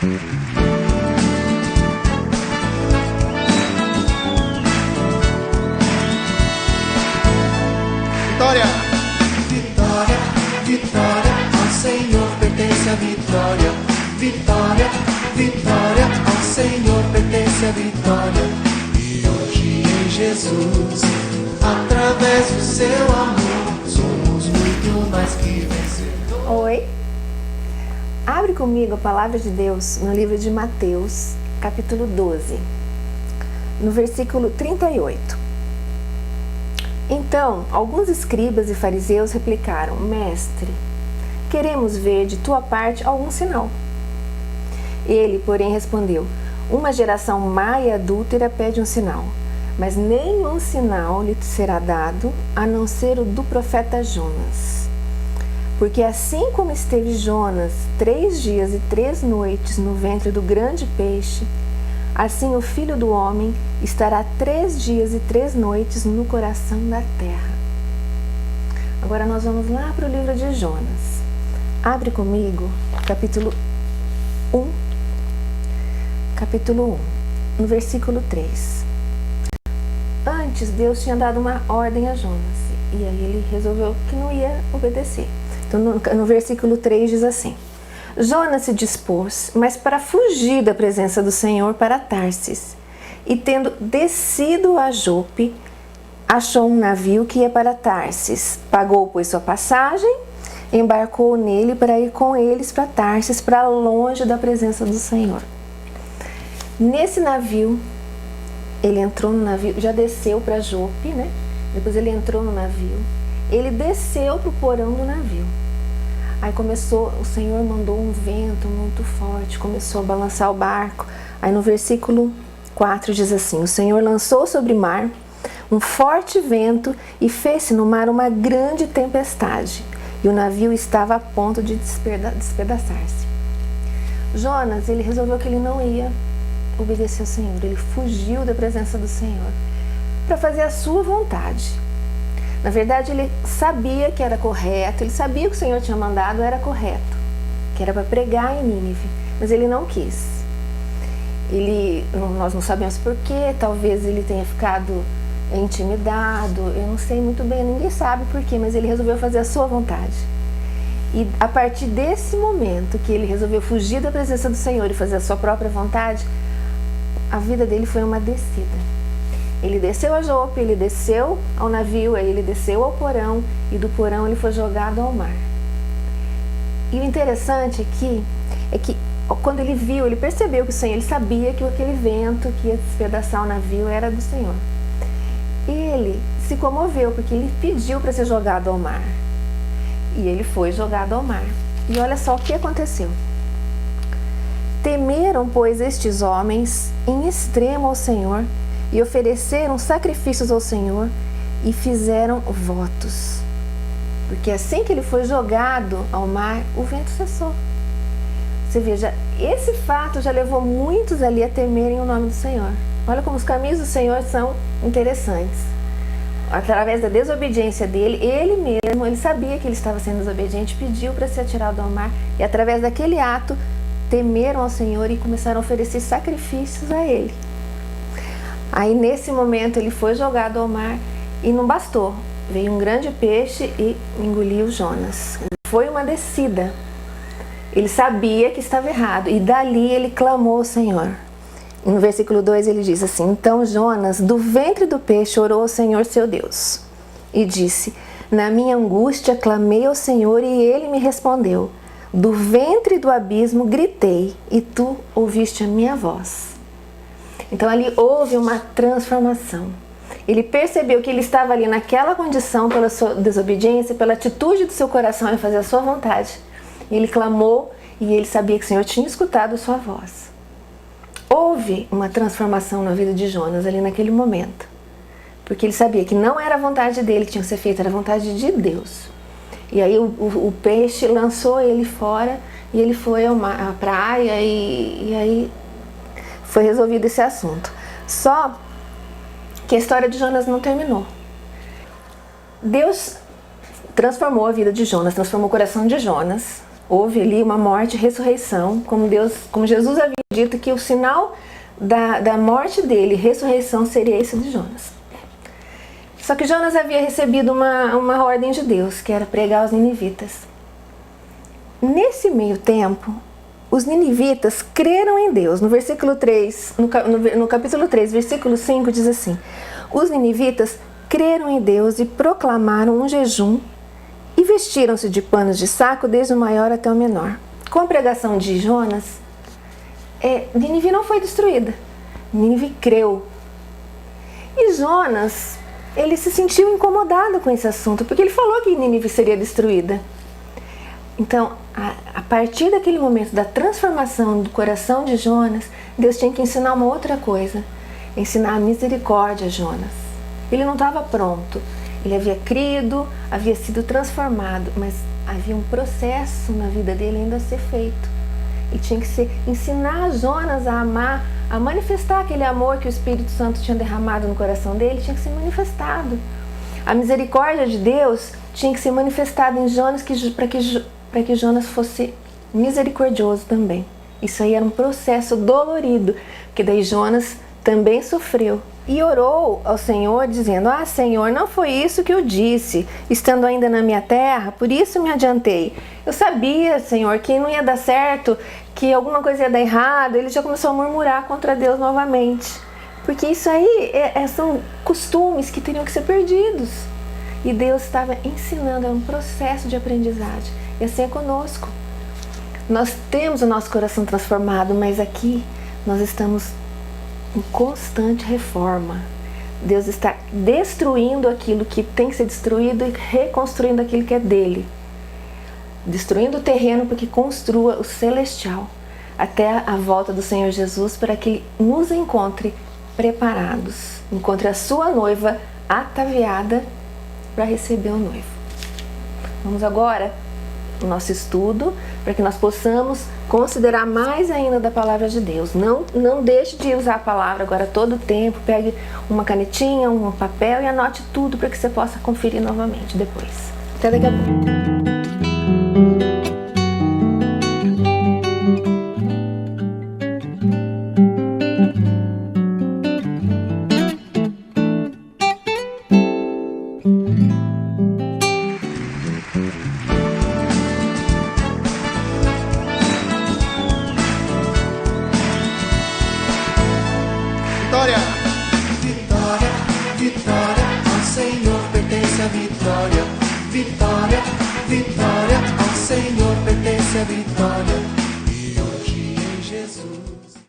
Vitória! Vitória, vitória, ao Senhor pertence a vitória. Vitória, vitória, ao Senhor pertence a vitória. E hoje em Jesus, através do seu amor, somos muito mais que vencedores. Oi! Abre comigo a palavra de Deus no livro de Mateus, capítulo 12, no versículo 38. Então, alguns escribas e fariseus replicaram: Mestre, queremos ver de tua parte algum sinal. Ele, porém, respondeu: Uma geração má e adúltera pede um sinal, mas nenhum sinal lhe será dado, a não ser o do profeta Jonas. Porque assim como esteve Jonas 3 dias e 3 noites no ventre do grande peixe, assim o Filho do Homem estará 3 dias e 3 noites no coração da terra. Agora nós vamos lá para o livro de Jonas. Abre comigo, capítulo 1, no versículo 3. Antes, Deus tinha dado uma ordem a Jonas, e aí ele resolveu que não ia obedecer. Então, no versículo 3 diz assim: Jonas se dispôs, mas para fugir da presença do Senhor, para Tarsis. E tendo descido a Jope, achou um navio que ia para Tarsis. Pagou, pois, sua passagem, embarcou nele para ir com eles para Tarsis, para longe da presença do Senhor. Nesse navio, ele entrou no navio, já desceu para Jope, né? Depois ele entrou no navio, ele desceu para o porão do navio. Aí o Senhor mandou um vento muito forte, começou a balançar o barco. Aí no versículo 4 diz assim: O Senhor lançou sobre o mar um forte vento e fez-se no mar uma grande tempestade, e o navio estava a ponto de despedaçar-se. Jonas, ele resolveu que ele não ia obedecer ao Senhor, ele fugiu da presença do Senhor para fazer a sua vontade. Na verdade, ele sabia que era correto, ele sabia que o Senhor tinha mandado era correto, que era para pregar em Nínive, mas ele não quis. Nós não sabemos porquê, talvez ele tenha ficado intimidado, eu não sei muito bem, ninguém sabe porquê, mas ele resolveu fazer a sua vontade. E a partir desse momento que ele resolveu fugir da presença do Senhor e fazer a sua própria vontade, a vida dele foi uma descida. Ele desceu a Jope, ele desceu ao navio, aí ele desceu ao porão, e do porão ele foi jogado ao mar. E o interessante aqui é que quando ele viu, ele percebeu que o Senhor, ele sabia que aquele vento que ia despedaçar o navio era do Senhor. Ele se comoveu porque ele pediu para ser jogado ao mar. E ele foi jogado ao mar. E olha só o que aconteceu. Temeram, pois, estes homens em extremo ao Senhor, e ofereceram sacrifícios ao Senhor e fizeram votos. Porque assim que ele foi jogado ao mar, o vento cessou. Você veja, esse fato já levou muitos ali a temerem o nome do Senhor. Olha como os caminhos do Senhor são interessantes. Através da desobediência dele, ele sabia que ele estava sendo desobediente, pediu para ser atirado ao mar, e através daquele ato, temeram ao Senhor e começaram a oferecer sacrifícios a ele. Aí nesse momento ele foi jogado ao mar e não bastou, veio um grande peixe e engoliu Jonas. Foi uma descida. Ele sabia que estava errado e dali ele clamou ao Senhor. E no versículo 2 ele diz assim: Então Jonas, do ventre do peixe, orou ao Senhor seu Deus e disse: Na minha angústia clamei ao Senhor e ele me respondeu. Do ventre do abismo gritei e tu ouviste a minha voz. Então ali houve uma transformação. Ele percebeu que ele estava ali naquela condição pela sua desobediência, pela atitude do seu coração em fazer a sua vontade. Ele clamou e ele sabia que o Senhor tinha escutado a sua voz. Houve uma transformação na vida de Jonas ali naquele momento. Porque ele sabia que não era a vontade dele que tinha que ser feita, era a vontade de Deus. E aí o peixe lançou ele fora e ele foi à praia e aí foi resolvido esse assunto. Só que a história de Jonas não terminou. Deus transformou a vida de Jonas, transformou o coração de Jonas, houve ali uma morte e ressurreição, como Jesus havia dito que o sinal da morte dele, ressurreição, seria esse de Jonas. Só que Jonas havia recebido uma ordem de Deus, que era pregar aos ninivitas. Nesse meio tempo, os ninivitas creram em Deus. No versículo 3, no capítulo 3, versículo 5, diz assim: os ninivitas creram em Deus e proclamaram um jejum e vestiram-se de panos de saco, desde o maior até o menor. Com a pregação de Jonas, Nínive não foi destruída. Nínive creu. E Jonas, ele se sentiu incomodado com esse assunto, porque ele falou que Nínive seria destruída. Então, a partir daquele momento da transformação do coração de Jonas, Deus tinha que ensinar uma outra coisa, ensinar a misericórdia a Jonas. Ele não estava pronto, ele havia crido, havia sido transformado, mas havia um processo na vida dele ainda a ser feito. E tinha que ensinar Jonas a amar, a manifestar aquele amor que o Espírito Santo tinha derramado no coração dele, tinha que ser manifestado. A misericórdia de Deus tinha que ser manifestada em Jonas para que Jonas fosse misericordioso também. Isso aí era um processo dolorido, porque daí Jonas também sofreu. E orou ao Senhor dizendo: Senhor, não foi isso que eu disse, estando ainda na minha terra, por isso me adiantei. Eu sabia, Senhor, que não ia dar certo, que alguma coisa ia dar errado. Ele já começou a murmurar contra Deus novamente. Porque isso aí são costumes que teriam que ser perdidos. E Deus estava ensinando, era um processo de aprendizagem. E assim é conosco. Nós temos o nosso coração transformado, mas aqui nós estamos em constante reforma. Deus está destruindo aquilo que tem que ser destruído e reconstruindo aquilo que é dele. Destruindo o terreno para que construa o celestial até a volta do Senhor Jesus, para que Ele nos encontre preparados, encontre a sua noiva ataviada para receber o noivo. Vamos agora o nosso estudo, para que nós possamos considerar mais ainda da palavra de Deus. Não deixe de usar a palavra agora todo o tempo. Pegue uma canetinha, um papel e anote tudo para que você possa conferir novamente depois. Até daqui a pouco. Vitória! Vitória, vitória, ao Senhor pertence a vitória. Vitória, vitória, ao Senhor pertence a vitória.